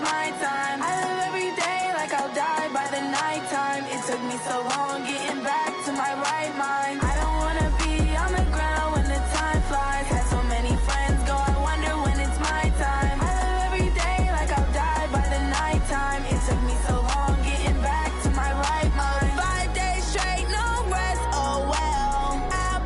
my time. I live every day like I'll die by the nighttime. It took me so long getting back to my right mind. I don't wanna be on the ground when the time flies. Had so many friends go, I wonder when it's my time. I live every day like I'll die by the nighttime. It took me so long getting back to my right mind. 5 days straight, no rest, oh well. I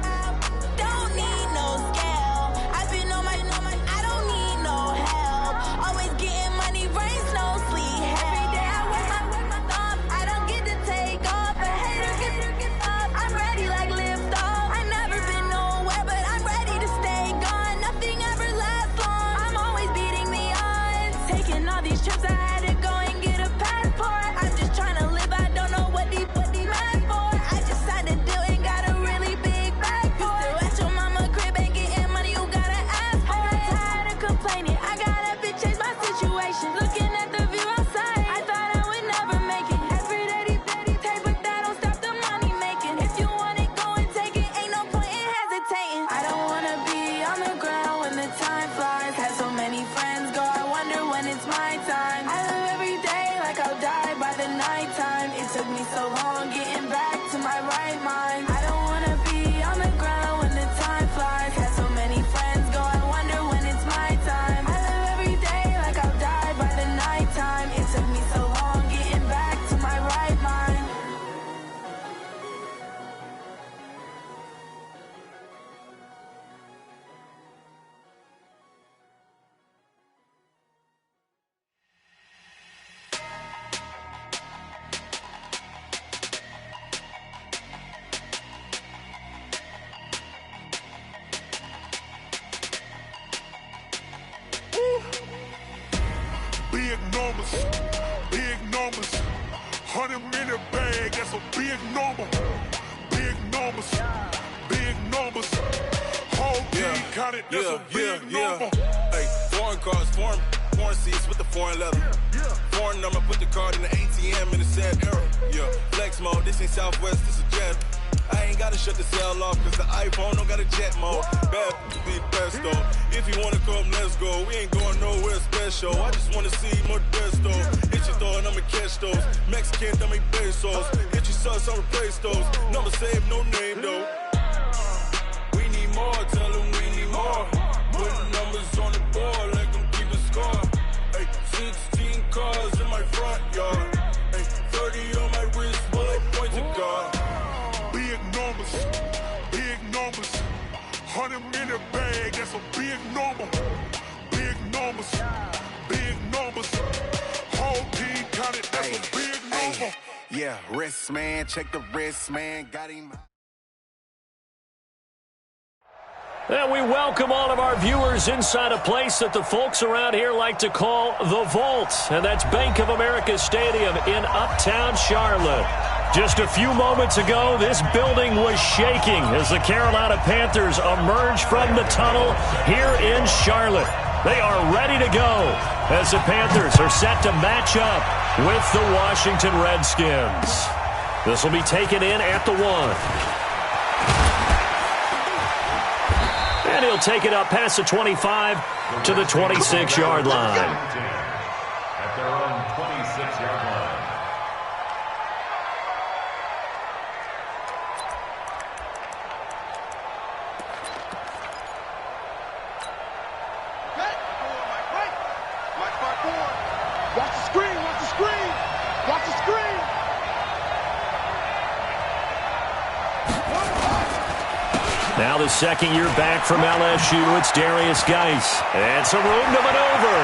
don't need no scale. I've been on my, I don't need no help. Always getting money, rains, no sleep. Every day I work my thumb. I don't get to take off. A hater gets off. I'm ready like lift off. I never been nowhere, but I'm ready to stay gone. Nothing ever lasts long. I'm always beating the odds. Taking all these trips, I had to go and get a passport. I'm just trying to live. I don't know what these mad for. I just signed a deal and got a really big bag for it. Still at your mama crib and getting money, you gotta ask for it. I'm tired of complaining. I gotta bitch change my situation. Looking at the view outside, I thought I would never make it. Every day they take, but that don't stop the money making. If you want it, go and take it. Ain't no point in hesitating. I don't wanna be on the ground when the time flies. Had so many friends go, I wonder when it's my time. I live every day like I'll die by the nighttime. It took me so long getting back to my right mind. I don't wanna be on the ground when the time flies. Had so many friends go, I wonder when it's my time. I live every day like I'll die by the nighttime. It took me so long getting back to my right mind. Big numbers, big numbers. 100-minute bag, that's a big number. Big numbers, big numbers. Whole team counted, that's a big number. Hey, foreign cars, foreign seats with the foreign leather. Foreign number, put the card in the ATM in the sad era. Yeah, flex mode, this ain't Southwest, this is Jet. I ain't gotta shut the cell off, cause the iPhone don't got a jet mode. Bad be the best though. If you wanna come, let's go. We ain't going nowhere special. I just wanna see more dress though. Hit your throw and I'ma catch those. Mexican, dummy pesos. Hit your sus, I'll replace those. Number save, no name though. We need more, tell them we need more. Putting numbers on the board, like them keep a score. Hey, 16 cars in my front yard. Hey, 30 on my wrist, bullet point to God. Big numbers, big numbers. 100-minute bag, that's a big number. Big numbers, big numbers. Whole team counted, that's a big number. Yeah, wrist man, check the wrist man, got him. And we welcome all of our viewers inside a place that the folks around here like to call the Vault. And that's Bank of America Stadium in Uptown Charlotte. Just a few moments ago, this building was shaking as the Carolina Panthers emerged from the tunnel here in Charlotte. They are ready to go as the Panthers are set to match up with the Washington Redskins. This will be taken in at the 1. And he'll take it up past the 25 to the 26-yard line. At their own 26-yard line. Watch the screen, watch the screen, watch the screen. Now the second year back from LSU, it's Darius Geis. And some room to maneuver.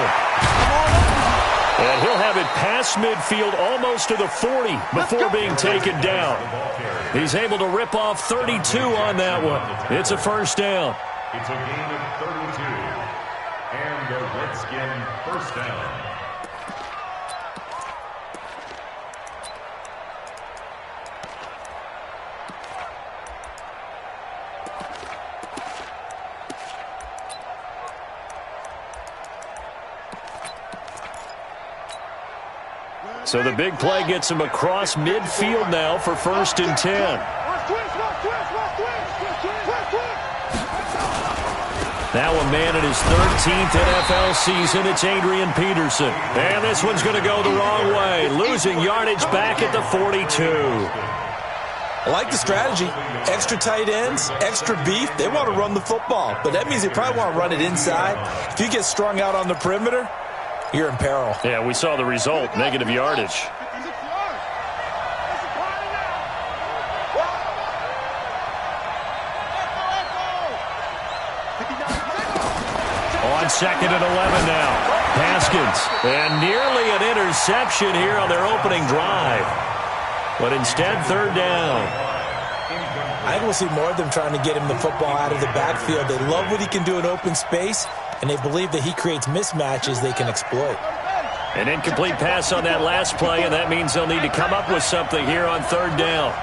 And he'll have it past midfield almost to the 40 before being taken down. He's able to rip off 32 on that one. It's a first down. It's a gain of 32. And a Redskin first down. So the big play gets him across midfield now for 1st and 10. Now a man in his 13th NFL season, it's Adrian Peterson. And this one's going to go the wrong way, losing yardage back at the 42. I like the strategy. Extra tight ends, extra beef. They want to run the football, but that means they probably want to run it inside. If you get strung out on the perimeter, you're in peril. Yeah, we saw the result, negative yardage. On 2nd and 11 now. Haskins. And nearly an interception here on their opening drive. But instead, 3rd down. I think we'll see more of them trying to get him the football out of the backfield. They love what he can do in open space, and they believe that he creates mismatches they can exploit. An incomplete pass on that last play, and that means they'll need to come up with something here on 3rd down.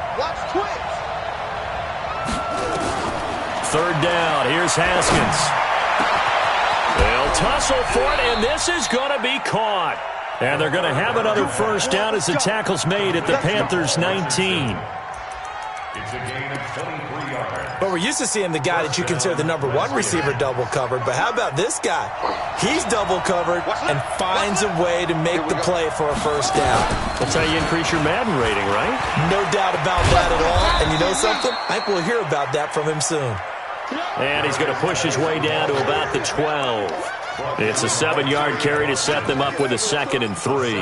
3rd down. Here's Haskins. They'll tussle for it, and this is going to be caught. And they're going to have another 1st down as the tackle's made at the Panthers' 19. It's a gain of 23 yards. But we're used to seeing the guy that you consider the number 1 receiver double covered. But how about this guy? He's double covered and finds a way to make the play for a 1st down. That's how you increase your Madden rating, right? No doubt about that at all. And you know something? I think we'll hear about that from him soon. And he's going to push his way down to about the 12. It's a 7-yard carry to set them up with a 2nd and 3.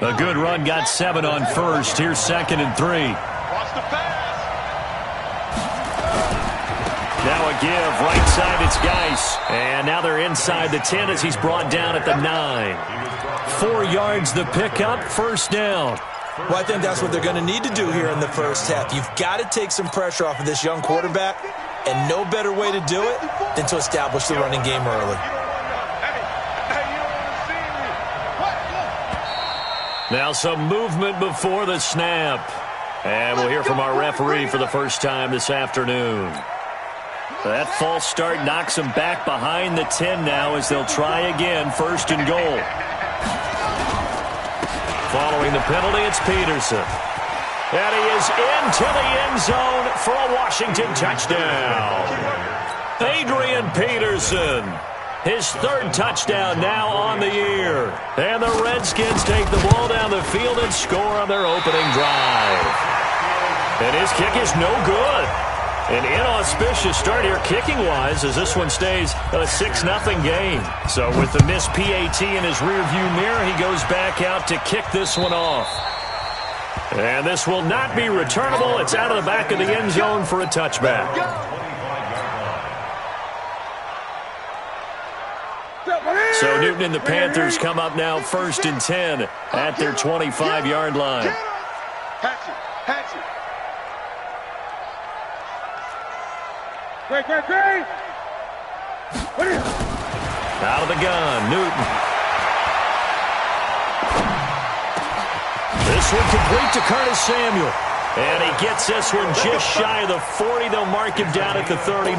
A good run got 7 on 1st. Here's 2nd and 3. Now a give. Right side, it's Geis. And now they're inside the 10 as he's brought down at the 9. 4 yards the pickup. 1st down. Well, I think that's what they're going to need to do here in the 1st half. You've got to take some pressure off of this young quarterback, and no better way to do it than to establish the running game early. Now some movement before the snap. And we'll hear from our referee for the first time this afternoon. That false start knocks them back behind the 10 now as they'll try again, 1st and goal. Following the penalty, it's Peterson. And he is into the end zone for a Washington touchdown. Adrian Peterson, his 3rd touchdown now on the year. And the Redskins take the ball down the field and score on their opening drive. And his kick is no good. An inauspicious start here kicking-wise as this one stays a 6-0 game. So with the missed PAT in his rearview mirror, he goes back out to kick this one off. And this will not be returnable. It's out of the back of the end zone for a touchback. So Newton and the Panthers come up now 1st and 10 at their 25-yard line. Great. Out of the gun, Newton. This one complete to Curtis Samuel. And he gets this one just shy of the 40. They'll mark him down at the 39.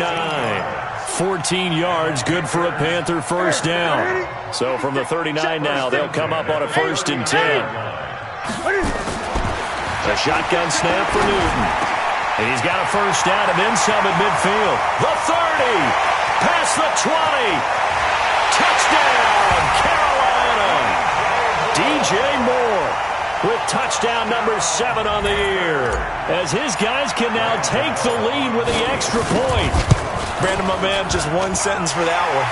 14 yards, good for a Panther 1st down. So from the 39 now, they'll come up on a 1st and 10. A shotgun snap for Newton. And he's got a 1st down and then some at midfield. The 30, past the 20. Touchdown, Carolina. DJ Moore with touchdown number 7 on the year. As his guys can now take the lead with the extra point. Brandon, my man, just one sentence for that one.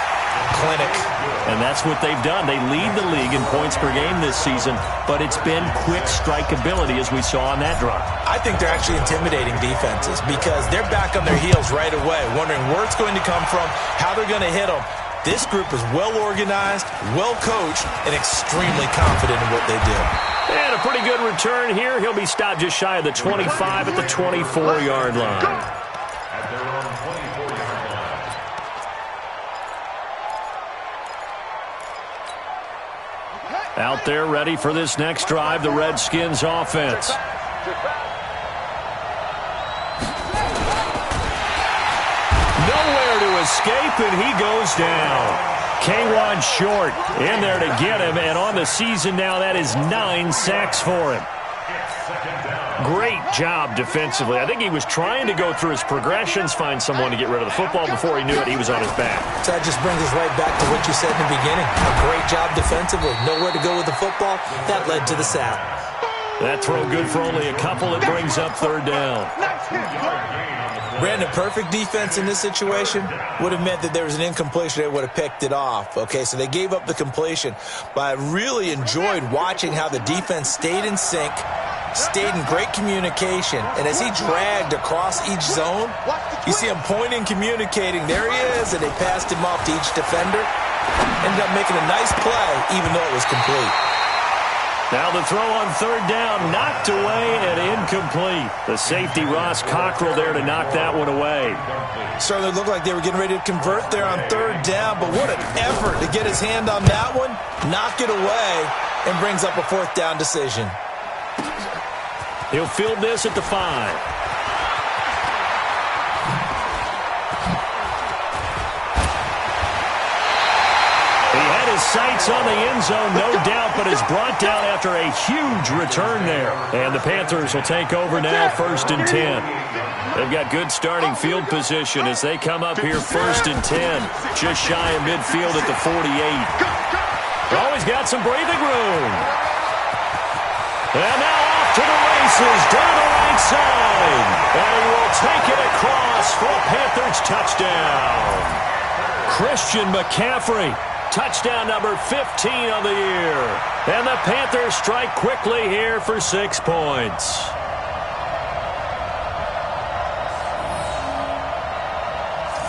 Clinic. And that's what they've done. They lead the league in points per game this season, but it's been quick strikeability as we saw on that drive. I think they're actually intimidating defenses because they're back on their heels right away, wondering where it's going to come from, how they're going to hit them. This group is well organized, well coached, and extremely confident in what they do. And a pretty good return here. He'll be stopped just shy of the 25 at the 24-yard line. At their own 24-yard line. Out there ready for this next drive, the Redskins offense. Nowhere to escape, and he goes down. K1 Short in there to get him, and on the season now, that is 9 sacks for him. Great job defensively. I think he was trying to go through his progressions, find someone to get rid of the football. Before he knew it, he was on his back. So that just brings us right back to what you said in the beginning. A great job defensively. Nowhere to go with the football. That led to the sack. That throw good for only a couple. It brings up third down. Brandon, perfect defense in this situation would have meant that there was an incompletion. They would have picked it off. Okay, so they gave up the completion. But I really enjoyed watching how the defense stayed in sync, stayed in great communication. And as he dragged across each zone, you see him pointing, communicating. There he is, and they passed him off to each defender. Ended up making a nice play, even though it was complete. Now the throw on third down, knocked away and incomplete. The safety, Ross Cockrell, there to knock that one away. Certainly looked like they were getting ready to convert there on third down, but what an effort to get his hand on that one, knock it away, and brings up a fourth down decision. He'll field this at the 5. Sights on the end zone, no doubt, but is brought down after a huge return there. And the Panthers will take over now, 1st and 10. They've got good starting field position as they come up here 1st and 10, just shy of midfield at the 48. Always got some breathing room. And now off to the races, down the right side. And he will take it across for a Panthers touchdown. Christian McCaffrey. Touchdown number 15 of the year. And the Panthers strike quickly here for 6 points.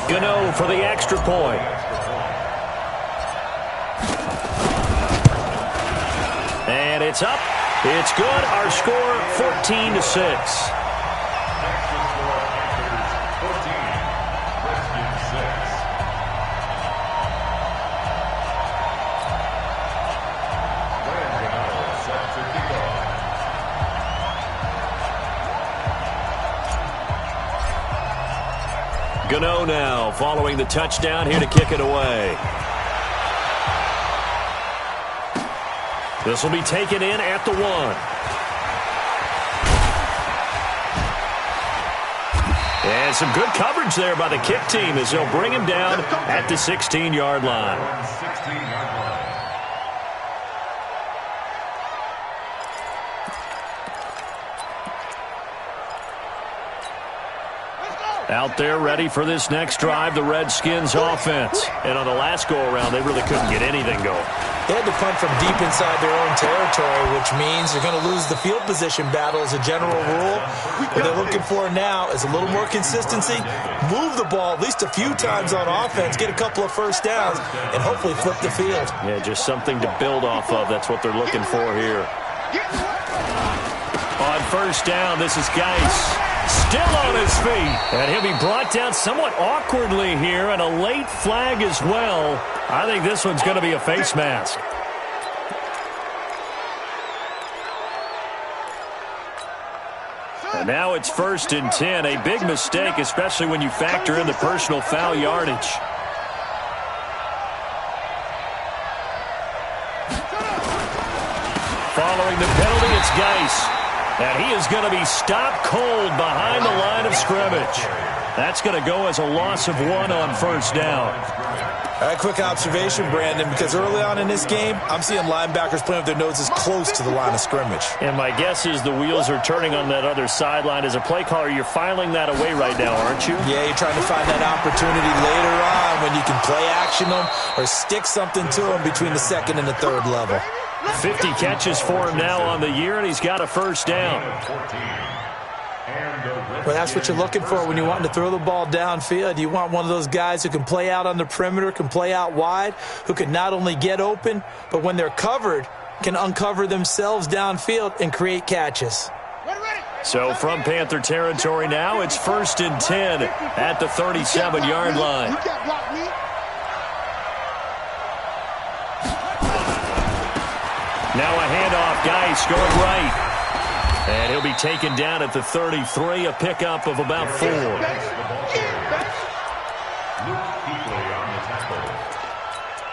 Gano for the extra point. And it's up. It's good. Our score 14-6. Gano now following the touchdown here to kick it away. This will be taken in at the 1. And some good coverage there by the kick team as they'll bring him down at the 16-yard line. Out there ready for this next drive, the Redskins offense. And on the last go-around, they really couldn't get anything going. They had to punt from deep inside their own territory, which means they're going to lose the field position battle as a general rule. What they're looking for now is a little more consistency, move the ball at least a few times on offense, get a couple of first downs, and hopefully flip the field. Yeah, just something to build off of. That's what they're looking for here. On first down, this is Geis. Still on his feet. And he'll be brought down somewhat awkwardly here, and a late flag as well. I think this one's going to be a face mask. And now it's 1st and 10. A big mistake, especially when you factor in the personal foul yardage. Following the penalty, it's Geis. And he is going to be stopped cold behind the line of scrimmage. That's going to go as a loss of 1 on first down. All right, quick observation, Brandon, because early on in this game, I'm seeing linebackers playing with their noses close to the line of scrimmage. And my guess is the wheels are turning on that other sideline. As a play caller, you're filing that away right now, aren't you? Yeah, you're trying to find that opportunity later on when you can play action them or stick something to them between the 2nd and the 3rd level. 50 catches for him now on the year, and he's got a first down. Well, that's what you're looking for when you want to throw the ball downfield. You want one of those guys who can play out on the perimeter, can play out wide, who can not only get open, but when they're covered, can uncover themselves downfield and create catches. So from Panther territory now, it's 1st and 10 at the 37-yard line. Now a handoff, Geis going right. And he'll be taken down at the 33, a pickup of about 4. Luke Kuechly on the tackle.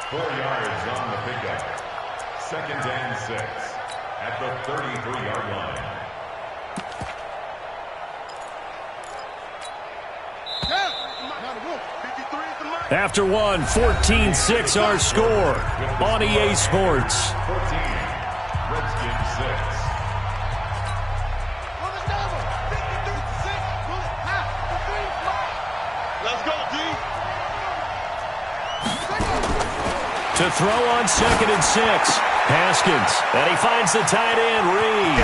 4 yards on the pickup. 2nd and 6 at the 33-yard line. After one, 14-6 our score on EA Sports. 14, Redskins 6. Let's go, D. To throw on 2nd and 6. Haskins. And he finds the tight end, Reed.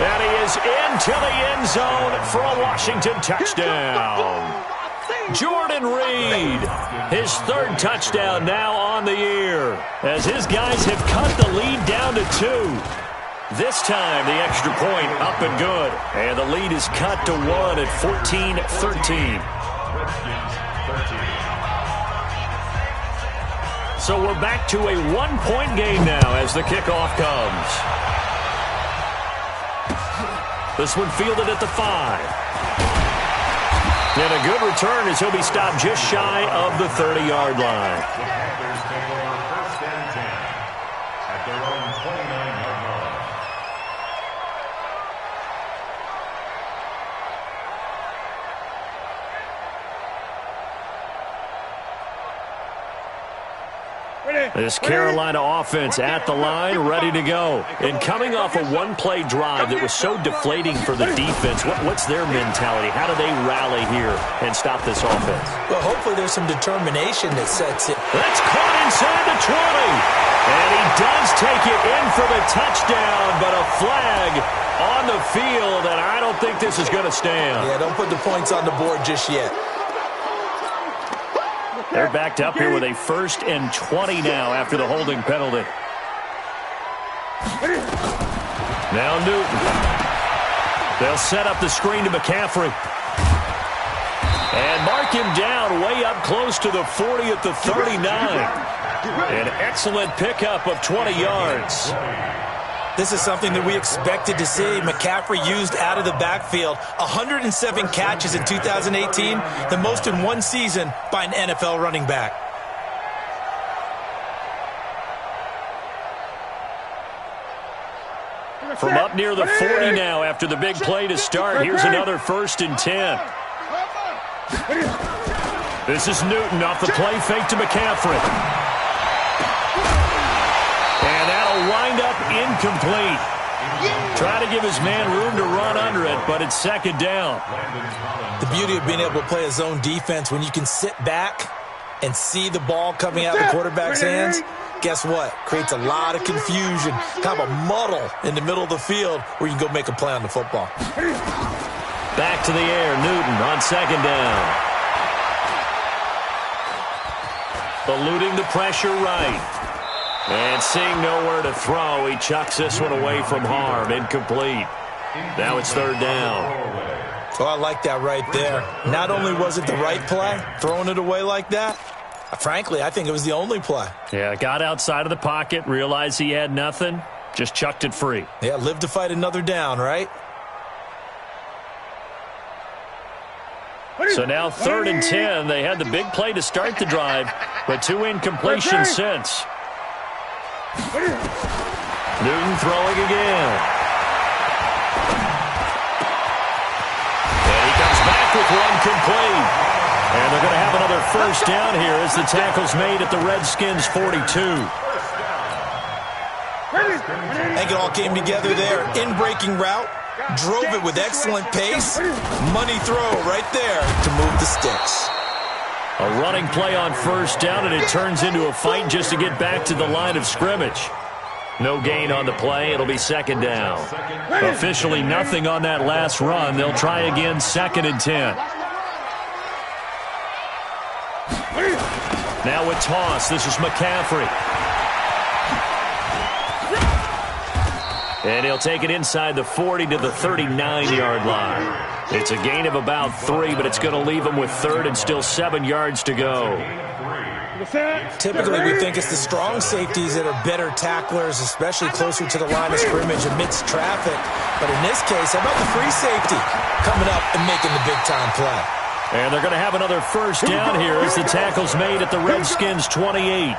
And he is into the end zone for a Washington touchdown. Jordan Reed, his 3rd touchdown now on the year, as his guys have cut the lead down to 2. This time, the extra point up and good. And the lead is cut to 1 at 14-13. So we're back to a 1-point game now as the kickoff comes. This one fielded at the 5. And a good return as he'll be stopped just shy of the 30-yard line. The Panthers take over 1st and 10 at their own 29-yard line. This Carolina offense at the line, ready to go. And coming off a one-play drive that was so deflating for the defense, what's their mentality? How do they rally here and stop this offense? Well, hopefully there's some determination that sets it. That's caught inside the 20. And he does take it in for the touchdown, but a flag on the field, and I don't think this is going to stand. Yeah, don't put the points on the board just yet. They're backed up here with a 1st and 20 now after the holding penalty. Now Newton. They'll set up the screen to McCaffrey. And mark him down way up close to the 40 at the 39. An excellent pickup of 20 yards. This is something that we expected to see. McCaffrey used out of the backfield. 107 catches in 2018, the most in one season by an NFL running back. From up near the 40 now after the big play to start. Here's another 1st and 10. This is Newton off the play fake to McCaffrey. And that'll wind up incomplete. Try to give his man room to run under it, but it's 2nd down. The beauty of being able to play a zone defense when you can sit back and see the ball coming out of the quarterback's hands, guess what? Creates a lot of confusion, kind of a muddle in the middle of the field where you can go make a play on the football. Back to the air, Newton on 2nd down. Eluding the pressure right. And seeing nowhere to throw, he chucks this one away from harm. Incomplete. Now it's 3rd down. Oh, I like that right there. Not only was it the right play, throwing it away like that, frankly, I think it was the only play. Yeah, got outside of the pocket, realized he had nothing, just chucked it free. Yeah, live to fight another down, right? So now 3rd and 10. They had the big play to start the drive, but 2 incompletions since. Newton throwing again. And he comes back with one complete. And they're going to have another 1st down here as the tackle's made at the Redskins 42. I think it all came together there. In-breaking route. Drove it with excellent pace. Money throw right there to move the sticks. A running play on 1st down, and it turns into a fight just to get back to the line of scrimmage. No gain on the play. It'll be 2nd down. Officially nothing on that last run. They'll try again 2nd and 10. Now a toss. This is McCaffrey. And he'll take it inside the 40 to the 39-yard line. It's a gain of about 3, but it's going to leave him with 3rd and still 7 yards to go. Typically, we think it's the strong safeties that are better tacklers, especially closer to the line of scrimmage amidst traffic. But in this case, how about the free safety coming up and making the big-time play? And they're going to have another 1st down here as the tackle's made at the Redskins 28.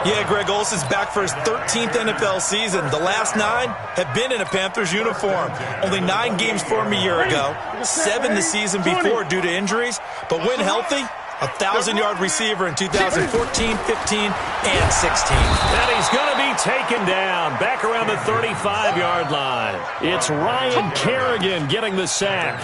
Yeah, Greg Olsen's back for his 13th NFL season. The last 9 have been in a Panthers uniform. Only 9 games for him a year ago, 7 the season before due to injuries. But when healthy, 1,000-yard receiver in 2014, 15, and 16. And he's going to be taken down back around the 35-yard line. It's Ryan Kerrigan getting the sack.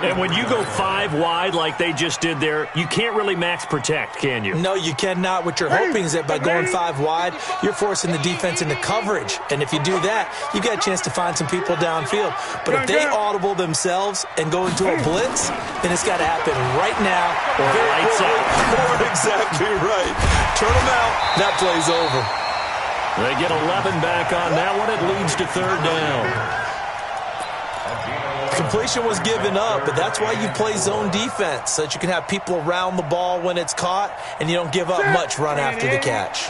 And when you go 5 wide like they just did there, you can't really max protect, can you? No, you cannot. What you're hoping is that by going 5 wide, you're forcing the defense into coverage. And if you do that, you got a chance to find some people downfield. But if they audible themselves and go into a blitz, then it's got to happen right now. Or lights out. Exactly right. Turn them out. That play's over. They get 11 back on that one. It leads to 3rd down. Completion was given up, but that's why you play zone defense, so that you can have people around the ball when it's caught, and you don't give up much run after the catch.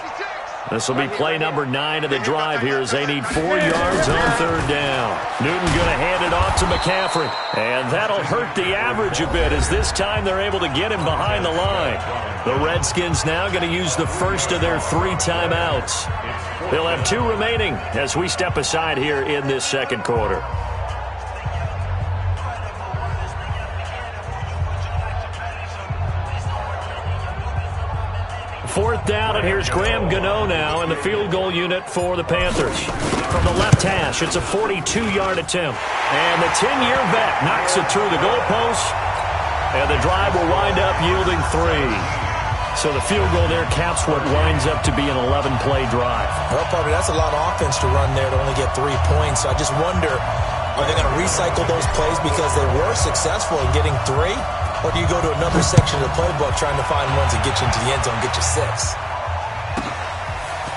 This will be play number 9 of the drive here as they need 4 yards on 3rd down. Newton going to hand it off to McCaffrey. And that'll hurt the average a bit as this time they're able to get him behind the line. The Redskins now going to use the first of their 3 timeouts. They'll have 2 remaining as we step aside here in this 2nd quarter. 4th down, and here's Graham Gano now in the field goal unit for the Panthers. From the left hash, it's a 42-yard attempt. And the 10-year vet knocks it through the goalpost, and the drive will wind up yielding 3. So the field goal there caps what winds up to be an 11-play drive. Well, probably that's a lot of offense to run there to only get 3 points. So I just wonder, are they going to recycle those plays because they were successful in getting 3? Or do you go to another section of the playbook trying to find ones that get you into the end zone, get you 6?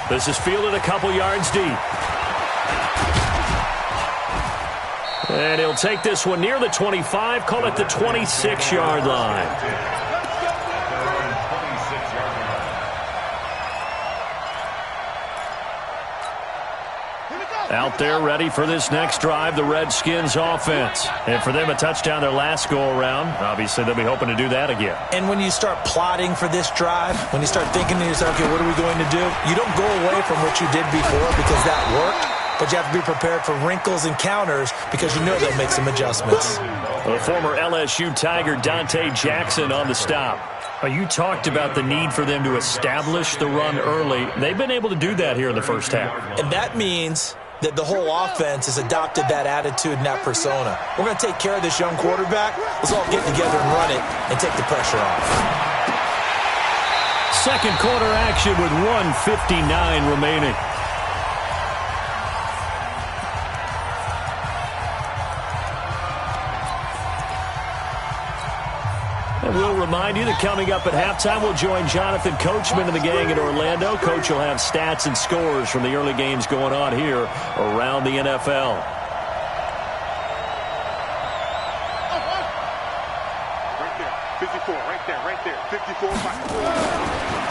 This is fielded a couple yards deep. And he'll take this one near the 25, call it the 26-yard line. Out there ready for this next drive, the Redskins offense. And for them, a touchdown their last go-around. Obviously, they'll be hoping to do that again. And when you start plotting for this drive, when you start thinking to yourself, okay, what are we going to do? You don't go away from what you did before because that worked, but you have to be prepared for wrinkles and counters because you know they'll make some adjustments. The former LSU Tiger Dante Jackson on the stop. You talked about the need for them to establish the run early. They've been able to do that here in the first half. And that means that the whole offense has adopted that attitude and that persona. We're going to take care of this young quarterback. Let's all get together and run it and take the pressure off. 2nd quarter action with 1:59 remaining. And we'll remind you that coming up at halftime, we'll join Jonathan Coachman and the gang in Orlando. Coach will have stats and scores from the early games going on here around the NFL. Right there, 54, right there, 54.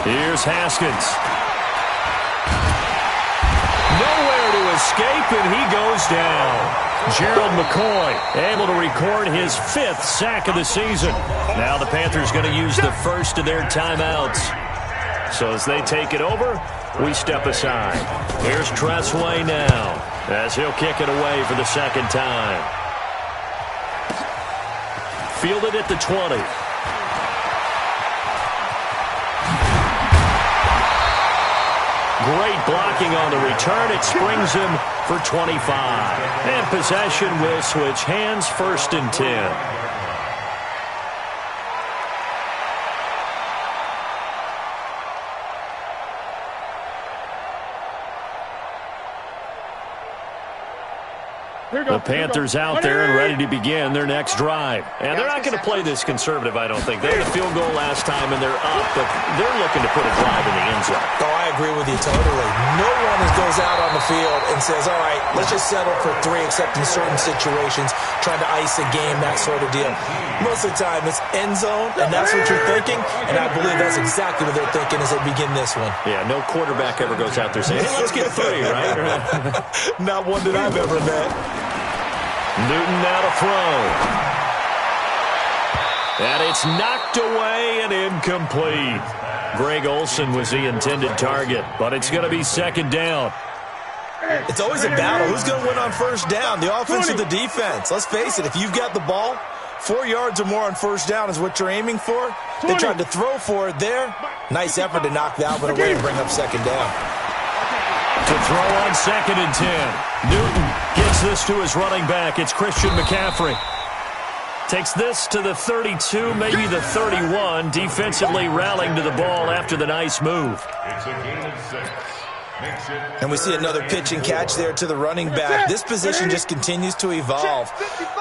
Here's Haskins. Nowhere to escape, and he goes down. Gerald McCoy able to record his 5th sack of the season. Now the Panthers going to use the first of their timeouts. So as they take it over, we step aside. Here's Tressway now as he'll kick it away for the 2nd time. Fielded at the 20. Great blocking on the return. It springs him for 25. And possession will switch hands, 1st and 10. The Panthers out there and ready to begin their next drive. And they're not going to play this conservative, I don't think. They had a field goal last time, and they're up, but they're looking to put a drive in the end zone. Oh, I agree with you totally. No one goes out on the field and says, all right, let's just settle for 3, except in certain situations, trying to ice a game, that sort of deal. Most of the time, it's end zone, and that's what you're thinking, and I believe that's exactly what they're thinking as they begin this one. Yeah, no quarterback ever goes out there saying, hey, let's get 3, right? Not one that I've ever met. Newton now to throw. And it's knocked away and incomplete. Greg Olsen was the intended target, but it's going to be 2nd down. It's always a battle. Who's going to win on 1st down, the offense or the defense? Let's face it, if you've got the ball, 4 yards or more on first down is what you're aiming for. They tried to throw for it there. Nice effort to knock that one away and bring up second down. To throw on 2nd and 10. Newton gets this to his running back. It's Christian McCaffrey. Takes this to the 32, maybe the 31. Defensively rallying to the ball after the nice move. It's a gain of 6. And we see another pitch and catch there to the running back. This position just continues to evolve.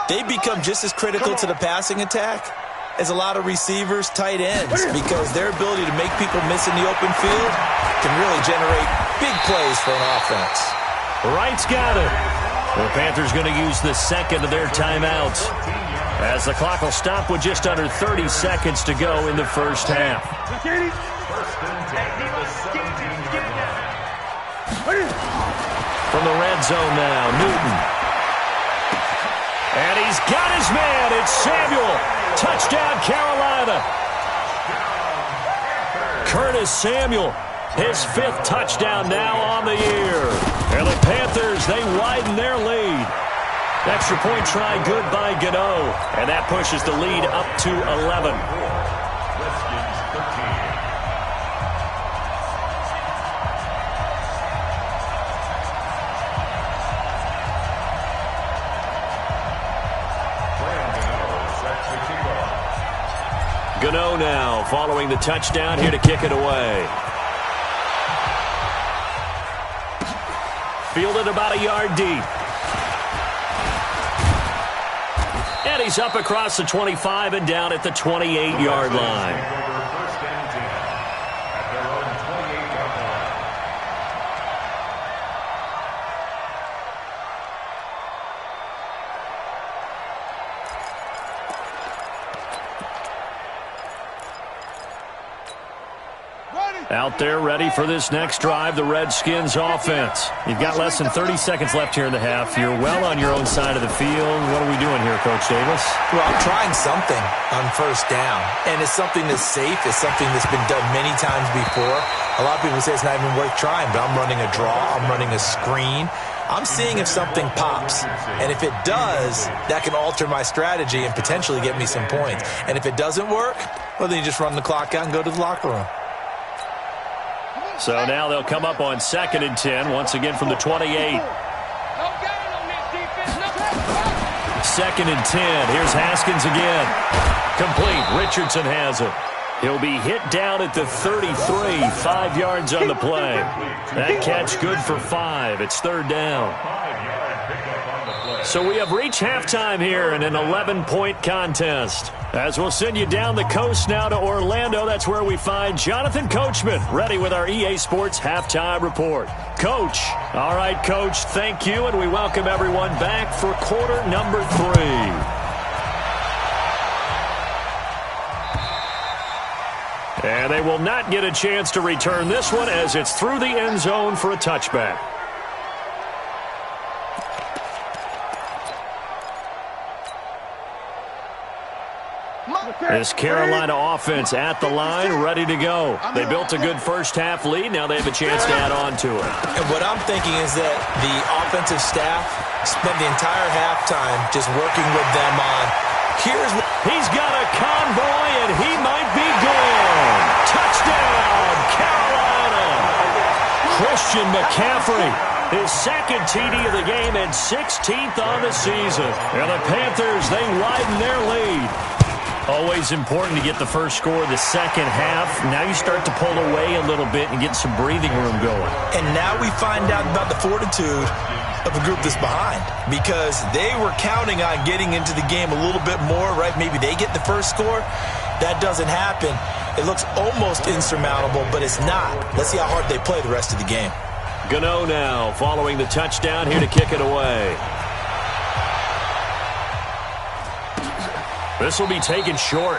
They become just as critical to the passing attack as a lot of receivers, tight ends, because their ability to make people miss in the open field can really generate big plays for an offense. Wright's got it. The Panthers going to use the second of their timeouts, as the clock will stop with just under 30 seconds to go in the first half. From the red zone now, Newton. And he's got his man. It's Samuel. Touchdown, Carolina. Curtis Samuel, his 5th touchdown now on the year. And the Panthers, they widen their lead. Extra point try good by Gano. And that pushes the lead up to 11. Gano now following the touchdown, here to kick it away. Fielded about a yard deep. And he's up across the 25 and down at the 28-yard line. Out there ready for this next drive, the Redskins offense. You've got less than 30 seconds left here in the half. You're well on your own side of the field. What are we doing here, Coach Davis? Well, I'm trying something on first down, and it's something that's safe. It's something that's been done many times before. A lot of people say it's not even worth trying, but I'm running a draw. I'm running a screen. I'm seeing if something pops, and if it does, that can alter my strategy and potentially get me some points. And if it doesn't work, well, then you just run the clock out and go to the locker room. So now they'll come up on 2nd and 10, once again from the 28. 2nd and 10. Here's Haskins again. Complete. Richardson has it. He'll be hit down at the 33, 5 yards on the play. That catch good for 5. It's 3rd down. So we have reached halftime here in an 11-point contest. As we'll send you down the coast now to Orlando, that's where we find Jonathan Coachman, ready with our EA Sports Halftime Report. Coach. All right, Coach, thank you, and we welcome everyone back for quarter number 3. And they will not get a chance to return this one as it's through the end zone for a touchback. This Carolina offense at the line, ready to go. They built a good first-half lead. Now they have a chance to add on to it. And what I'm thinking is that the offensive staff spent the entire halftime just working with them on, here's what... He's got a convoy, and he might be gone. Touchdown, Carolina. Christian McCaffrey, his 2nd TD of the game and 16th on the season. And the Panthers, they widen their lead. Always important to get the first score of the second half. Now you start to pull away a little bit and get some breathing room going. And now we find out about the fortitude of a group that's behind, because they were counting on getting into the game a little bit more, right? Maybe they get the first score. That doesn't happen. It looks almost insurmountable, but it's not. Let's see how hard they play the rest of the game. Gano now following the touchdown, here to kick it away. This will be taken short.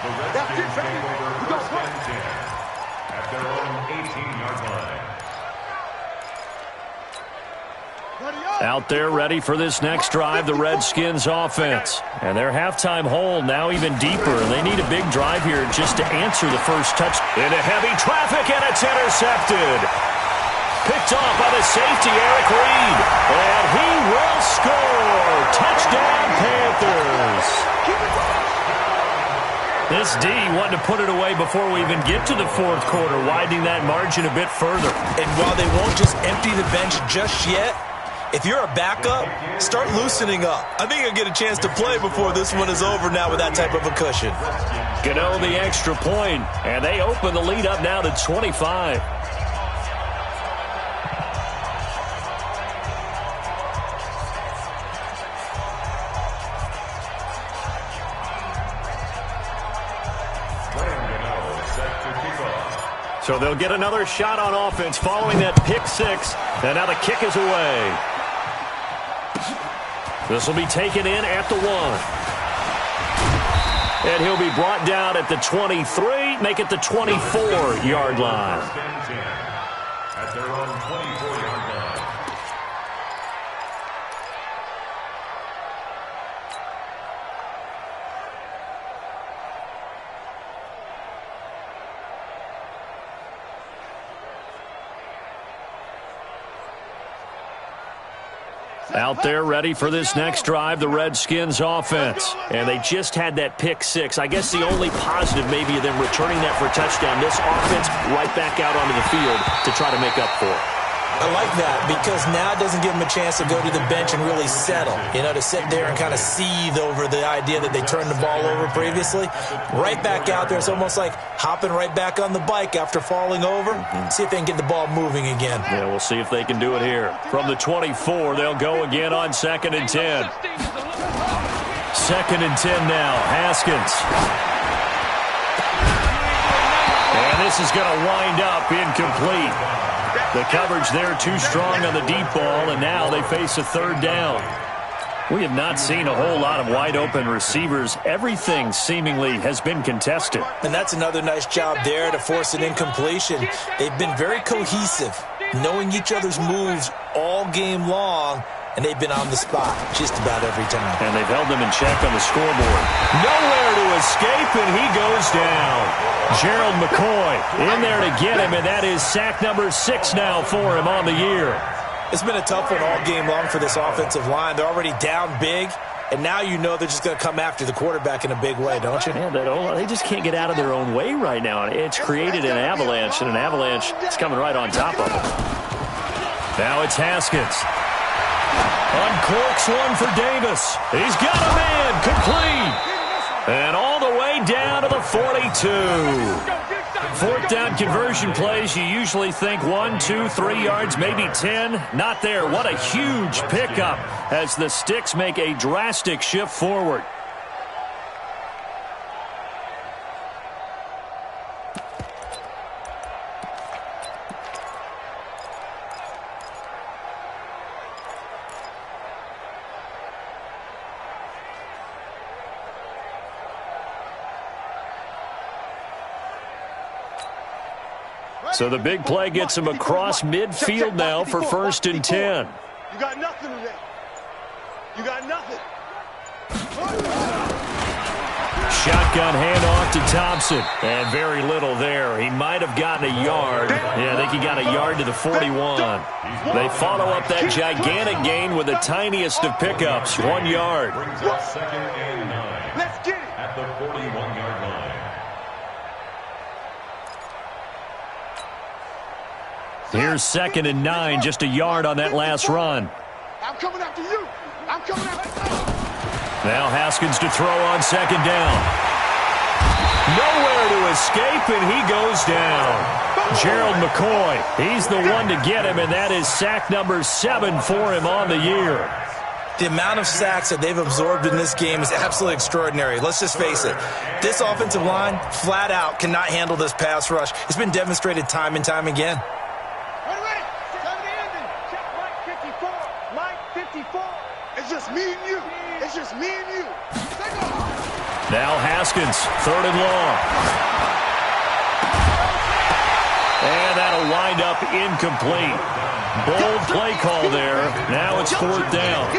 The Redskins take over 1st and 10 at their own 18-yard line. Out there ready for this next drive, the Redskins offense. And their halftime hole now even deeper. They need a big drive here just to answer the first touch. Into heavy traffic, and it's intercepted. Picked picked off by the safety, Eric Reed. And he will score. Touchdown, Panthers. This D wanted to put it away before we even get to the fourth quarter, widening that margin a bit further. And while they won't just empty the bench just yet, if you're a backup, start loosening up. I think you'll get a chance to play before this one is over now with that type of a cushion. Gano the extra point, and they open the lead up now to 25. So they'll get another shot on offense following that pick six. And now the kick is away. This will be taken in at the 1. And he'll be brought down at the 23, make it the 24-yard line. At their own 24-yard line. Out there ready for this next drive, the Redskins offense. And they just had that pick six. I guess the only positive maybe of them returning that for a touchdown. This offense right back out onto the field to try to make up for it. I like that because now it doesn't give them a chance to go to the bench and really settle. You know, to sit there and kind of seethe over the idea that they turned the ball over previously. Right back out there. It's almost like hopping right back on the bike after falling over. See if they can get the ball moving again. Yeah, we'll see if they can do it here. From the 24, they'll go again on 2nd and 10. 2nd and 10 now. Haskins. And this is going to wind up incomplete. The coverage there too strong on the deep ball, and now they face a 3rd down. We have not seen a whole lot of wide-open receivers. Everything seemingly has been contested. And that's another nice job there to force an incompletion. They've been very cohesive, knowing each other's moves all game long, and they've been on the spot just about every time. And they've held them in check on the scoreboard. Nowhere to escape, and he goes down. Gerald McCoy in there to get him, and that is sack number 6 now for him on the year. It's been a tough one all game long for this offensive line. They're already down big, and now you know they're just going to come after the quarterback in a big way, don't you? Yeah, they just can't get out of their own way right now. It's created an avalanche, and an avalanche is coming right on top of them. Now it's Haskins. Uncorks one for Davis. He's got a man complete. And all the way down to the 42. 4th down conversion plays, you usually think 1, 2, 3 yards, maybe 10. Not there. What a huge pickup as the Sticks make a drastic shift forward. So the big play gets him across midfield now for 1st and 10. You got nothing today. You got nothing. Shotgun handoff to Thompson. And very little there. He might have gotten a yard. Yeah, I think he got a yard to the 41. They follow up that gigantic gain with the tiniest of pickups, 1 yard. Brings up 2nd and 9. Let's get it. At the 41-yard line. Here's 2nd and 9, just a yard on that last run. I'm coming after you. I'm coming after you. Now Haskins to throw on 2nd down. Nowhere to escape, and he goes down. Gerald McCoy, he's the one to get him, and that is sack number 7 for him on the year. The amount of sacks that they've absorbed in this game is absolutely extraordinary. Let's just face it. This offensive line, flat out, cannot handle this pass rush. It's been demonstrated time and time again. It's just me and you. It's just me and you. Now Haskins, 3rd and long. And that'll wind up incomplete. Bold play call there. Now it's 4th down.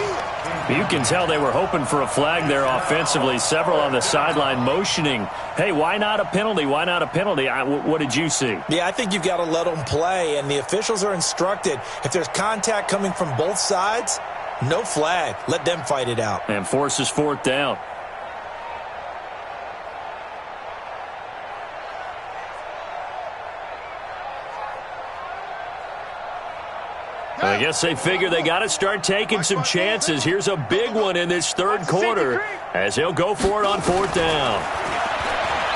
You can tell they were hoping for a flag there offensively. Several on the sideline motioning, hey, why not a penalty? Why not a penalty? What did you see? Yeah, I think you've got to let them play, and the officials are instructed. If there's contact coming from both sides, no flag. Let them fight it out. And forces fourth down. I guess they figure they got to start taking some chances. Here's a big one in this third quarter as he'll go for it on fourth down.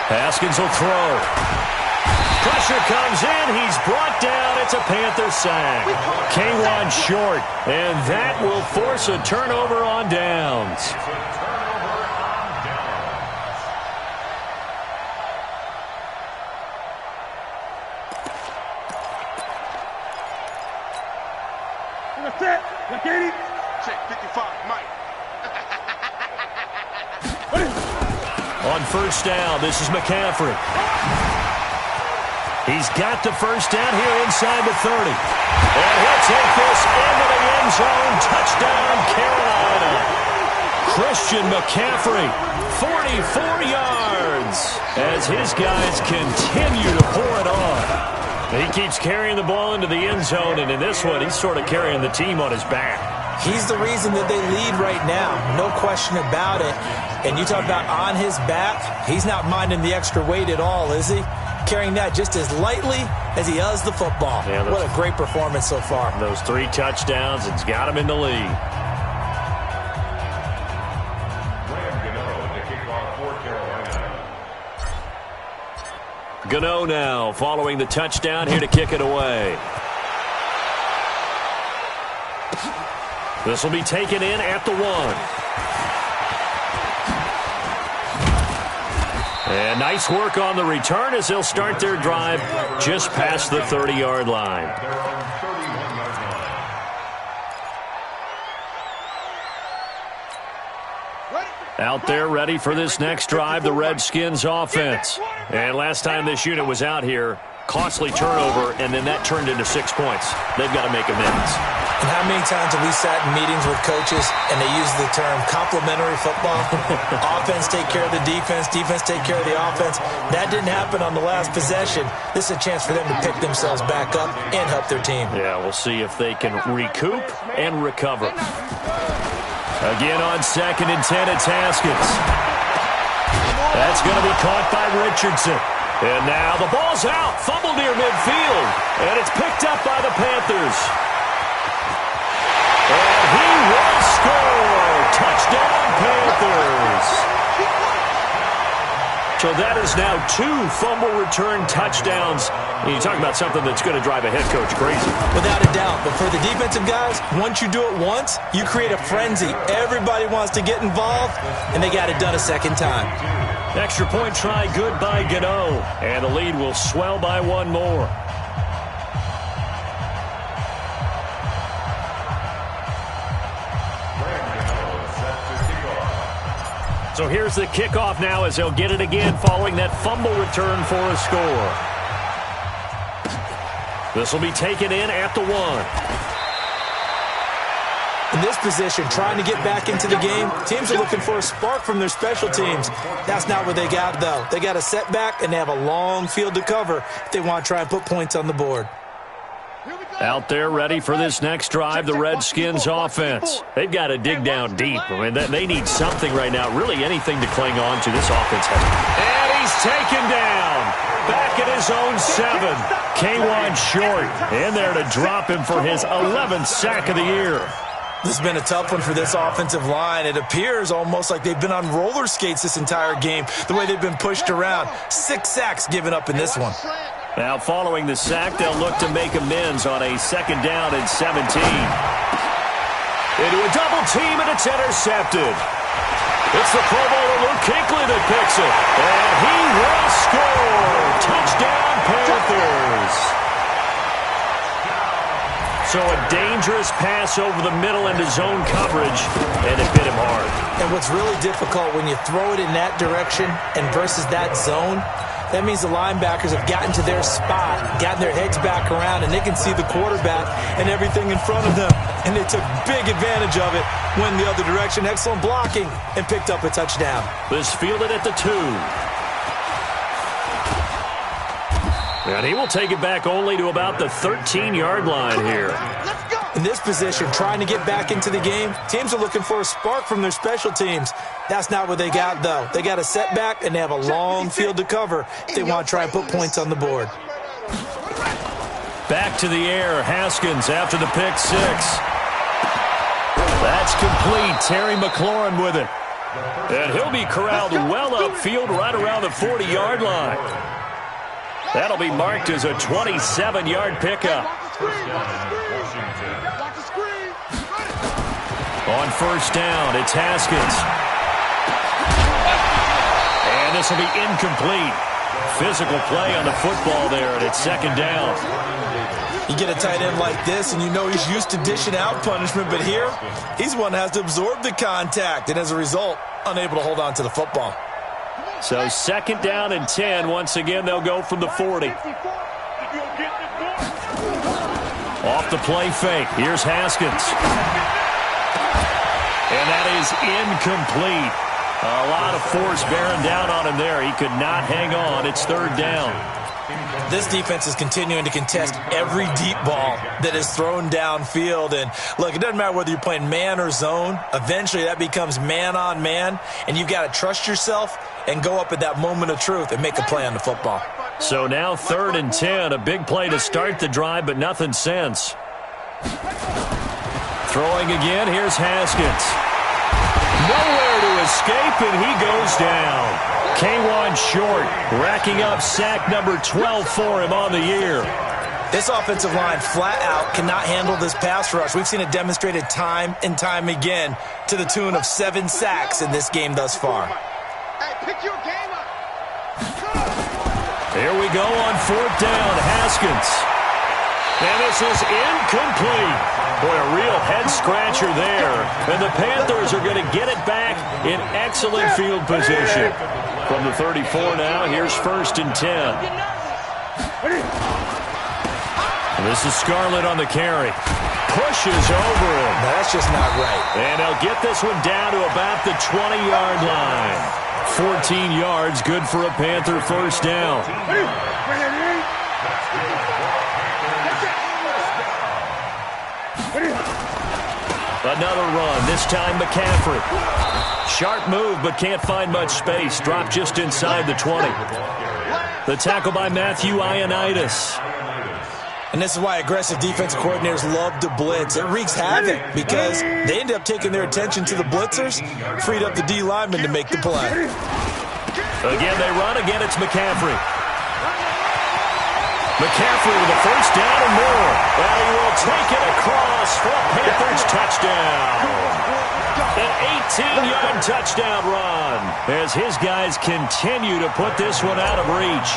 Haskins will throw. Pressure comes in. He's brought down. It's a Panther sack. K1 short, and that will force a turnover on downs. Check 55, Mike. On first down, this is McCaffrey. He's got the first down here inside the 30. And he'll take this into the end zone. Touchdown, Carolina. Christian McCaffrey, 44 yards, as his guys continue to pour it on. He keeps carrying the ball into the end zone, and in this one, he's sort of carrying the team on his back. He's the reason that they lead right now, no question about it. And you talk about on his back, he's not minding the extra weight at all, is he? Carrying that just as lightly as he does the football. Yeah, what a great performance so far. Those 3 touchdowns, it's got him in the lead. Gano now following the touchdown here to kick it away. This will be taken in at the 1. And nice work on the return as they'll start their drive just past the 30-yard line. Out there ready for this next drive, the Redskins offense. And last time this unit was out here, costly turnover, and then that turned into 6 points. They've got to make amends. And how many times have we sat in meetings with coaches and they use the term complementary football? Offense take care of the defense, defense take care of the offense. That didn't happen on the last possession. This is a chance for them to pick themselves back up and help their team. Yeah, we'll see if they can recoup and recover. Again on 2nd and 10, it's Haskins. That's going to be caught by Richardson. And now the ball's out. Fumble near midfield. And it's picked up by the Panthers. And he will score. Touchdown, Panthers. So that is now 2 fumble return touchdowns. And you talk about something that's going to drive a head coach crazy. Without a doubt. But for the defensive guys, once you do it once, you create a frenzy. Everybody wants to get involved, and they got it done a second time. Extra point try good by Gano. And the lead will swell by 1 more. So here's the kickoff now as they'll get it again following that fumble return for a score. This will be taken in at the 1. In this position, trying to get back into the game, teams are looking for a spark from their special teams. That's not what they got, though. They got a setback, and they have a long field to cover if they want to try and put points on the board. Out there ready for this next drive, the Redskins offense. They've got to dig down deep. I mean, they need something right now, really anything to cling on to. This offense has. And he's taken down. Back at his own 7. K1 short. In there to drop him for his 11th sack of the year. This has been a tough one for this offensive line. It appears almost like they've been on roller skates this entire game, the way they've been pushed around. 6 sacks given up in this one. Now following the sack, they'll look to make amends on a 2nd down and 17. Into a double team, and it's intercepted. It's the Pro Bowler Luke Kuechly that picks it. And he will score. Touchdown, Panthers. So a dangerous pass over the middle into zone coverage, and it hit him hard. And what's really difficult when you throw it in that direction and versus that zone, That means the linebackers have gotten to their spot, gotten their heads back around, and they can see the quarterback and everything in front of them. And they took big advantage of it, went the other direction, excellent blocking, and picked up a touchdown. This fielded at the 2. And he will take it back only to about the 13-yard line here. In this position, trying to get back into the game, teams are looking for a spark from their special teams. That's not what they got, though. They got a setback, and they have a long field to cover if they want to try and put points on the board. Back to the air, Haskins after the pick 6. That's complete. Terry McLaurin with it. And he'll be corralled well upfield right around the 40-yard line. That'll be marked as a 27-yard pickup. On first down, it's Haskins. And this will be incomplete. Physical play on the football there, and it's second down. You get a tight end like this, and you know he's used to dishing out punishment, but here, he's one that has to absorb the contact, and as a result, unable to hold on to the football. So second down and 10. Once again, they'll go from the 40. Off the play fake. Here's Haskins. And that is incomplete. A lot of force bearing down on him there. He could not hang on. It's third down. This defense is continuing to contest every deep ball that is thrown downfield. And look, it doesn't matter whether you're playing man or zone. Eventually, that becomes man on man. And you've got to trust yourself and go up at that moment of truth and make a play on the football. So now third and 10. A big play to start the drive, but nothing since. Throwing again, here's Haskins. Nowhere to escape, and he goes down. K1 short, racking up sack number 12 for him on the year. This offensive line flat out cannot handle this pass rush. We've seen it demonstrated time and time again to the tune of 7 sacks in this game thus far. Hey, pick your game up. Here we go on fourth down, Haskins. And this is incomplete. Boy, a real head-scratcher there. And the Panthers are going to get it back in excellent field position. From the 34 now, here's first and 10. And this is Scarlett on the carry. Pushes over him. That's just not right. And they'll get this one down to about the 20-yard line. 14 yards, good for a Panther first down. Another run, this time McCaffrey. Sharp move, but can't find much space. Dropped just inside the 20. The tackle by Matthew Ioannidis. And this is why aggressive defensive coordinators love to blitz. It wreaks havoc because they end up taking their attention to the blitzers, freed up the D lineman to make the play. Again, they run. Again, it's McCaffrey. McCaffrey with a first down and more. And he will take it across for a Panthers touchdown. An 18-yard touchdown run as his guys continue to put this one out of reach.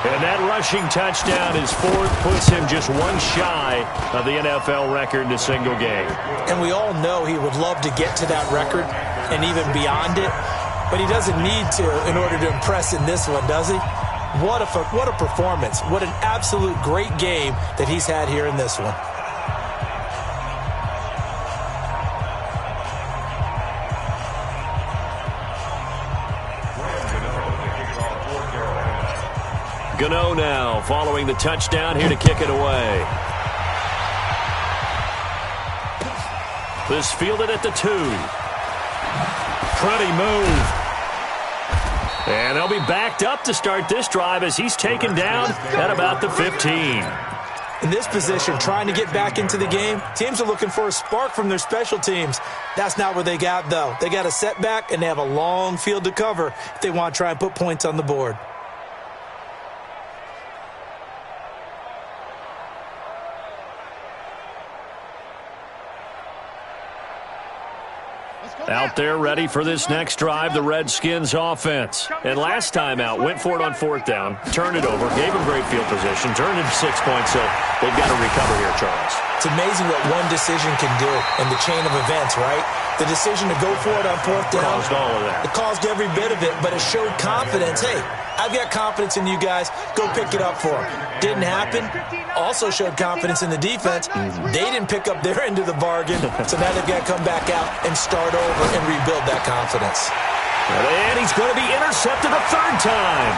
And that rushing touchdown is fourth, puts him just one shy of the NFL record in a single game. And we all know he would love to get to that record and even beyond it, but he doesn't need to in order to impress in this one, does he? What a performance. What an absolute great game that he's had here in this one. Gano now following the touchdown here to kick it away. This fielded at the 2. Pretty move. And they'll be backed up to start this drive as he's taken down at about the 15. In this position, trying to get back into the game, teams are looking for a spark from their special teams. That's not what they got, though. They got a setback, and they have a long field to cover if they want to try and put points on the board. Out there ready for this next drive, the Redskins offense. And last time out, went for it on fourth down, turned it over, gave them great field position, turned it 6 points, so they've got to recover here, Charles. It's amazing what one decision can do in the chain of events, right? The decision to go for it on fourth down. Caused all of that. It caused every bit of it, but it showed confidence. Hey, I've got confidence in you guys. Go pick it up for them. Didn't happen. Also showed confidence in the defense. They didn't pick up their end of the bargain, so now they've got to come back out and start over and rebuild that confidence. And he's going to be intercepted a third time.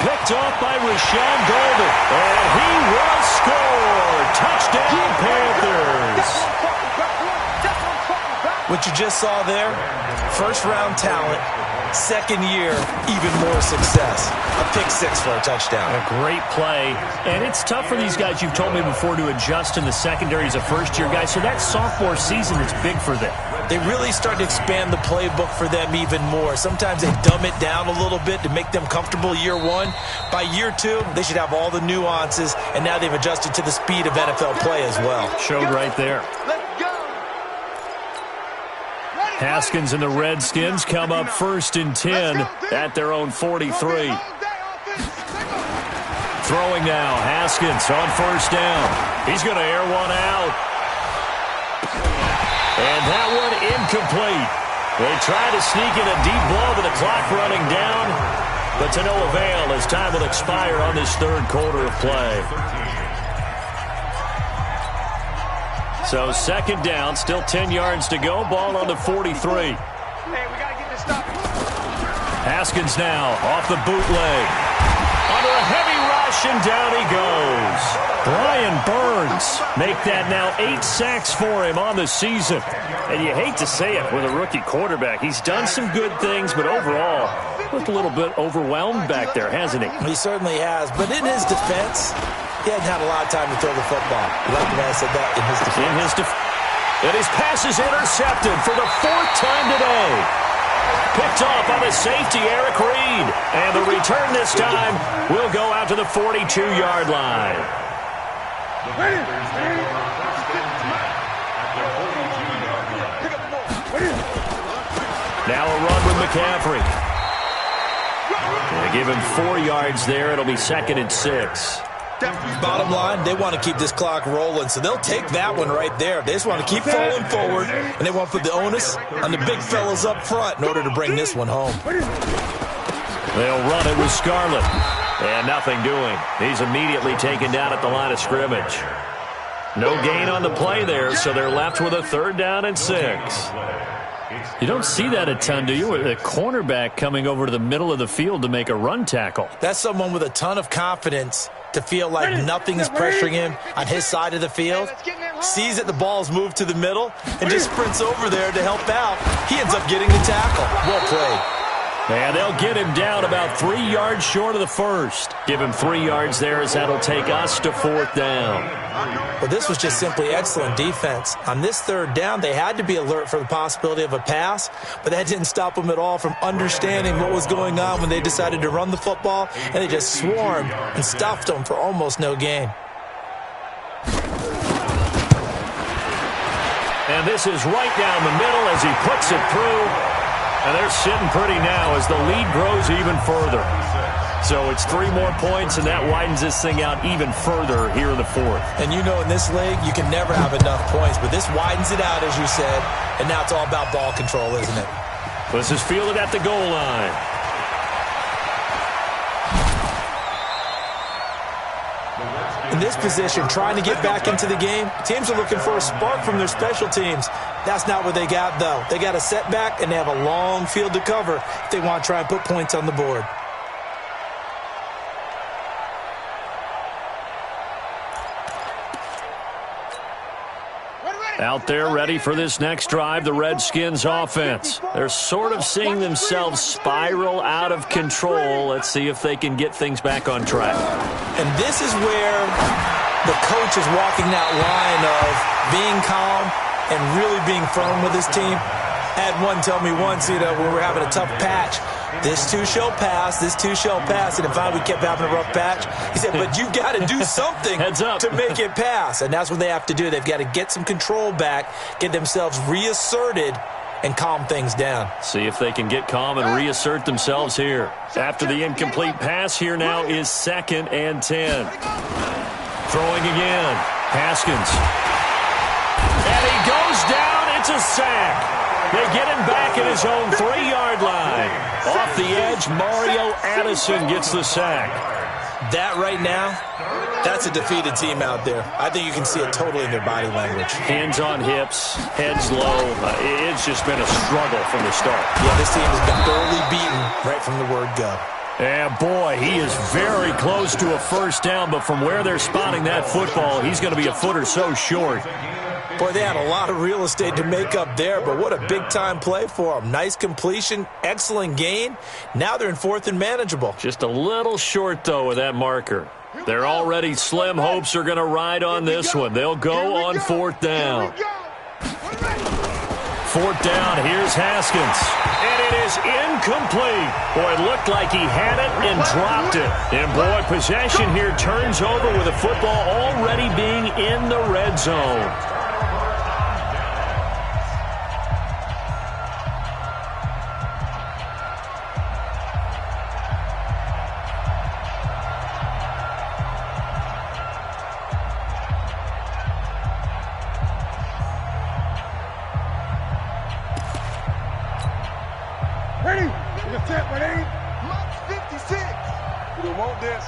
Picked off by Rashawn Golden. And he will score. Touchdown, Panthers. What you just saw there, first-round talent, second year, even more success. A pick six for a touchdown. A great play. And it's tough for these guys, you've told me before, to adjust in the secondary as a first-year guy. So that sophomore season is big for them. They really start to expand the playbook for them even more. Sometimes they dumb it down a little bit to make them comfortable year one. By year two, they should have all the nuances, and now they've adjusted to the speed of NFL play as well. Showed right there. Haskins and the Redskins come up 1st and 10 at their own 43. Throwing now, Haskins on 1st down. He's going to air one out. And that one incomplete. They try to sneak in a deep blow with the clock running down, but to no avail as time will expire on this third quarter of play. So 2nd down, still 10 yards to go. Ball on the 43. Hey, we gotta get this stopped. Haskins now off the bootleg. Under a heavy rush, and down he goes. Brian Burns make that now 8 sacks for him on the season. And you hate to say it with a rookie quarterback. He's done some good things, but overall, looked a little bit overwhelmed back there, hasn't he? He certainly has. But in his defense, he hadn't had a lot of time to throw the football. You like the way I said that? In his defense. And his pass is intercepted for the 4th time today. Picked off by the safety, Eric Reed. And the return this time will go out to the 42-yard line. Now a run with McCaffrey. They give him 4 yards there. It'll be 2nd and 6. Bottom line, they want to keep this clock rolling, so they'll take that one right there. They just want to keep falling forward, and they want to put the onus on the big fellas up front in order to bring this one home. They'll run it with Scarlett. And nothing doing. He's immediately taken down at the line of scrimmage. No gain on the play there, so they're left with a 3rd down and 6. You don't see that a ton, do you? With a cornerback coming over to the middle of the field to make a run tackle. That's someone with a ton of confidence to feel like nothing is pressuring him on his side of the field. Sees that the ball's moved to the middle and just sprints over there to help out. He ends up getting the tackle. Well played. And they'll get him down about 3 yards short of the 1st. Give him 3 yards there as that'll take us to 4th down. But this was just simply excellent defense. On this 3rd down, they had to be alert for the possibility of a pass, but that didn't stop them at all from understanding what was going on when they decided to run the football, and they just swarmed and stuffed them for almost no gain. And this is right down the middle as he puts it through. And they're sitting pretty now as the lead grows even further. So it's 3 more points, and that widens this thing out even further here in the 4th. And you know in this league, you can never have enough points, but this widens it out, as you said, and now it's all about ball control, isn't it? This is fielded at the goal line. In this position, trying to get back into the game, teams are looking for a spark from their special teams. That's not what they got, though. They got a setback, and they have a long field to cover if they want to try and put points on the board. Out there ready for this next drive, the Redskins offense. They're sort of seeing themselves spiral out of control. Let's see if they can get things back on track. And this is where the coach is walking that line of being calm and really being firm with his team. I had one tell me once, when we were having a tough patch, this too shall pass, this too shall pass. And finally we kept having a rough patch. He said, but you've got to do something to make it pass. And that's what they have to do. They've got to get some control back, get themselves reasserted, and calm things down. See if they can get calm and reassert themselves here. After the incomplete pass, here now is 2nd and 10. Throwing again. Haskins. And he goes down. It's a sack. They get him back at his own 3-yard line. Off the edge, Mario Addison gets the sack. That right now, that's a defeated team out there. I think you can see it totally in their body language. Hands on hips, heads low. It's just been a struggle from the start. Yeah, this team has been thoroughly beaten right from the word go. And boy, he is very close to a first down, but from where they're spotting that football, he's going to be a foot or so short. Boy, they had a lot of real estate to make up there, but what a big-time play for them. Nice completion, excellent gain. Now they're in 4th and manageable. Just a little short, though, with that marker. They're already slim hopes are going to ride on this one. They'll go on 4th down. 4th down, here's Haskins. And it is incomplete. Boy, it looked like he had it and dropped it. And boy, possession here turns over with the football already being in the red zone. Ready? In the tip, ready? Max 56. We don't want this.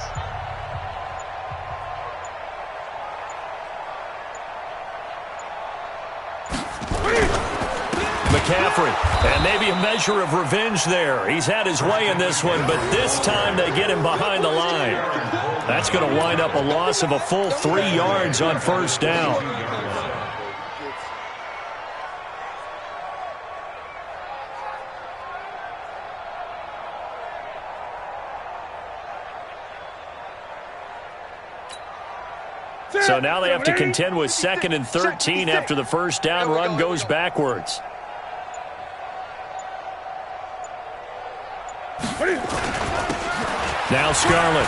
McCaffrey, and maybe a measure of revenge there. He's had his way in this one, but this time they get him behind the line. That's going to wind up a loss of a full 3 yards on first down. So now they have to contend with 2nd and 13 after the first down run goes backwards. Now Scarlett.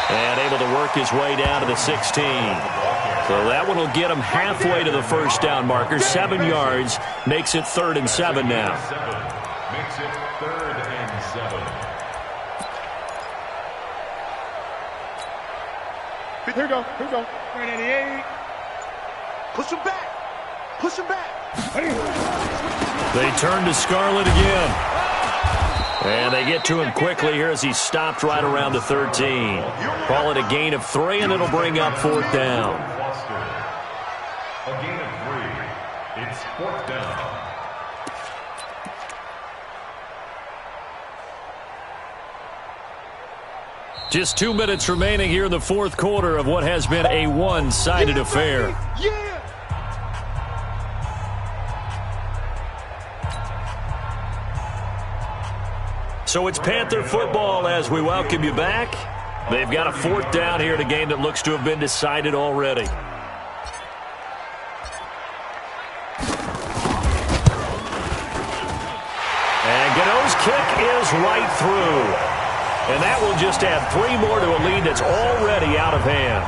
And able to work his way down to the 16. So that one will get him halfway to the first down marker. 7 yards makes it 3rd and 7 now. Makes it 3rd and 7. Here we go. 388. Push him back. Push him back. They turn to Scarlett again. And they get to him quickly here as he's stopped right around the 13. Call it a gain of 3, and it'll bring up 4th down. A gain of 3. It's 4th down. Just 2 minutes remaining here in the 4th quarter of what has been a one-sided affair. Yeah. So it's Panther football as we welcome you back. They've got a 4th down here in a game that looks to have been decided already. And Gano's kick is right through. And that will just add 3 more to a lead that's already out of hand.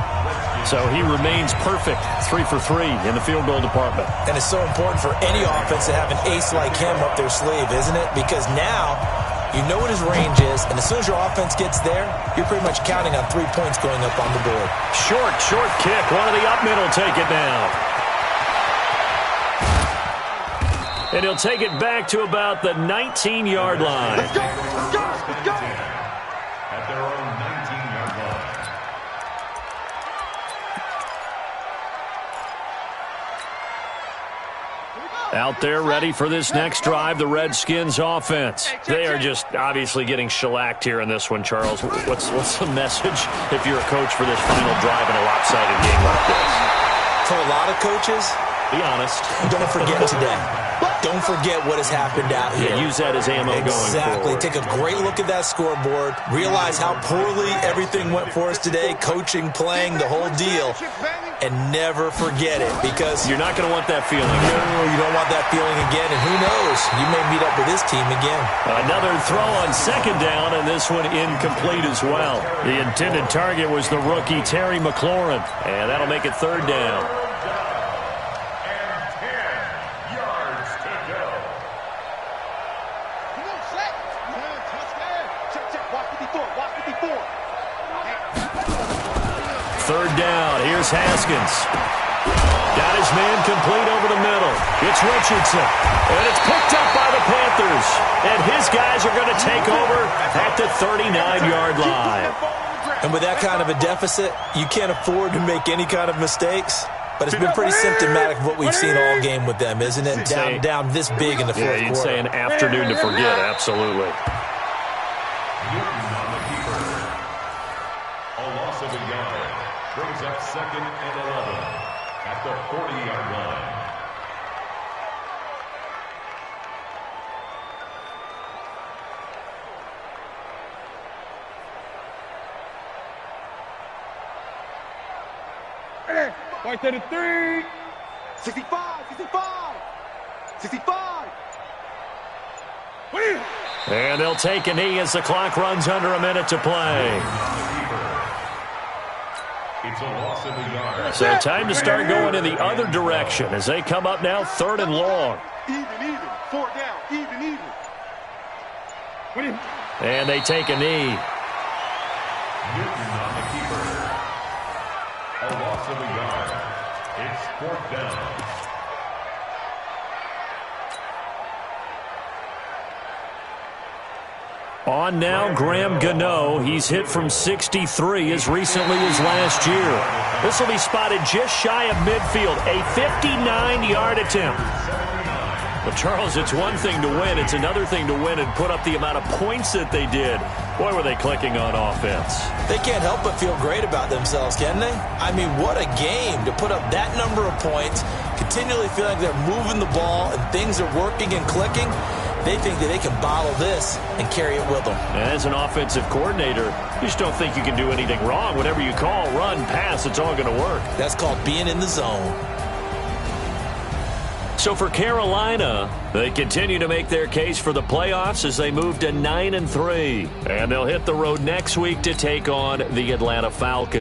So he remains perfect, 3 for 3 in the field goal department. And it's so important for any offense to have an ace like him up their sleeve, isn't it? Because now you know what his range is, and as soon as your offense gets there, you're pretty much counting on 3 points going up on the board. Short kick. One of the up mid will take it down. And he'll take it back to about the 19-yard line. Let's go. At their own 19-yard line. Out there ready for this next drive, the Redskins offense. They are just obviously getting shellacked here in this one, Charles. What's the message if you're a coach for this final drive in a lopsided game like this? For a lot of coaches, be honest. Don't forget today. Don't forget what has happened out here. Yeah, use that as ammo going forward. Take a great look at that scoreboard. Realize how poorly everything went for us today. Coaching, playing, the whole deal. And never forget it, because you're not going to want that feeling. No, you don't want that feeling again. And who knows? You may meet up with this team again. Another throw on 2nd down, and this one incomplete as well. The intended target was the rookie Terry McLaurin. And that'll make it 3rd down. Third down. Here's Haskins. Got his man complete over the middle. It's Richardson. And it's picked up by the Panthers. And his guys are going to take over at the 39-yard line. And with that kind of a deficit, you can't afford to make any kind of mistakes. But it's been pretty symptomatic of what we've seen all game with them, isn't it? Down this big in the fourth quarter. Yeah, you'd say an afternoon to forget, absolutely. A loss of a yard brings up 2nd and 11 at the 40-yard line. Right to the 3. 65, 65, 65. And they'll take a knee as the clock runs under a minute to play. It's a loss of a yard. So time to start going in the other direction as they come up now 3rd and long. Even. 4 down. Even. And they take a knee. Newton on the keeper. A loss of a yard. It's 4th down. On now, Graham Gano. He's hit from 63 as recently as last year. This will be spotted just shy of midfield. A 59-yard attempt. But, Charles, it's one thing to win. It's another thing to win and put up the amount of points that they did. Boy, were they clicking on offense. They can't help but feel great about themselves, can they? I mean, what a game to put up that number of points, continually feel like they're moving the ball and things are working and clicking. They think that they can bottle this and carry it with them. And as an offensive coordinator, you just don't think you can do anything wrong. Whatever you call, run, pass, it's all going to work. That's called being in the zone. So for Carolina, they continue to make their case for the playoffs as they move to 9-3. And they'll hit the road next week to take on the Atlanta Falcons.